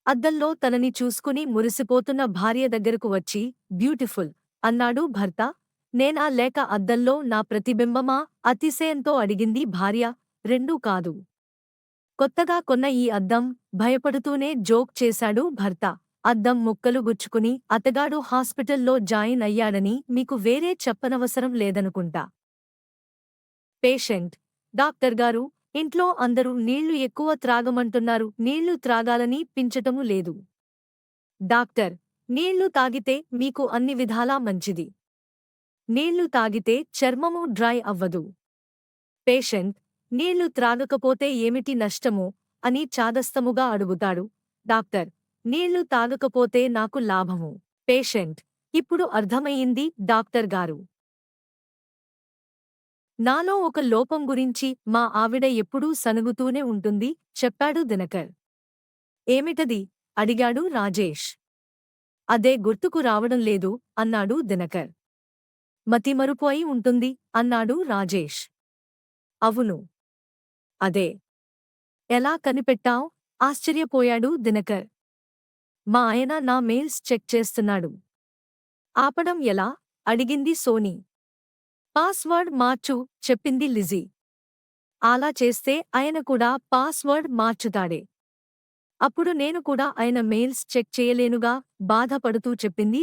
అద్దంలో తనని చూసుకుని మురిసిపోతున్న భార్య దగ్గరకు వచ్చి బ్యూటిఫుల్ అన్నాడు భర్త. నేనా లేక అద్దంలో నా ప్రతిబింబమా అతిశయంతో అడిగింది భార్య. రెండూ కాదు. కొత్తగా కొన్న ఈ అద్దం భయపడుతూనే జోక్ చేశాడు భర్త. అద్దం ముక్కలు గుచ్చుకుని అతగాడు హాస్పిటల్లో జాయిన్ అయ్యాడని మీకు వేరే చెప్పనవసరం లేదనుకుంటా. పేషెంట్: డాక్టర్గారు, ఇంట్లో అందరూ నీళ్లు ఎక్కువ త్రాగమంటున్నారు, నీళ్లు త్రాగాలని పించటము లేదు. డాక్టర్: నీళ్లు తాగితే మీకు అన్ని విధాలా మంచిది. నీళ్లు తాగితే చర్మము డ్రై అవ్వదు. పేషెంట్: నీళ్లు త్రాగకపోతే ఏమిటి నష్టము అని చాదస్తముగా అడుగుతాడు. డాక్టర్: నీళ్లు తాగకపోతే నాకు లాభము. పేషెంట్: ఇప్పుడు అర్థమయ్యింది డాక్టర్ గారు. నాలో ఒక లోపం గురించి మా ఆవిడ ఎప్పుడూ సనుగుతూనే ఉంటుంది చెప్పాడు దినకర్. ఏమిటది అడిగాడు రాజేష్. అదే గుర్తుకు రావడం లేదు అన్నాడు దినకర్. మతిమరుపు అయి ఉంటుంది అన్నాడు రాజేష్. అవును. అదే. ఎలా కనిపెట్టావ్? ఆశ్చర్యపోయాడు దినకర్. మా ఆయన నా మెయిల్స్ చెక్ చేస్తున్నాడు. ఆపడం ఎలా? అడిగింది సోనీ. పాస్వర్డ్ మార్చు చెప్పింది లిజీ. అలా చేస్తే ఆయన కూడా పాస్వర్డ్ మార్చుతాడే. అప్పుడు నేను కూడా ఆయన మెయిల్స్ చెక్ చేయలేనుగా బాధపడుతూ చెప్పింది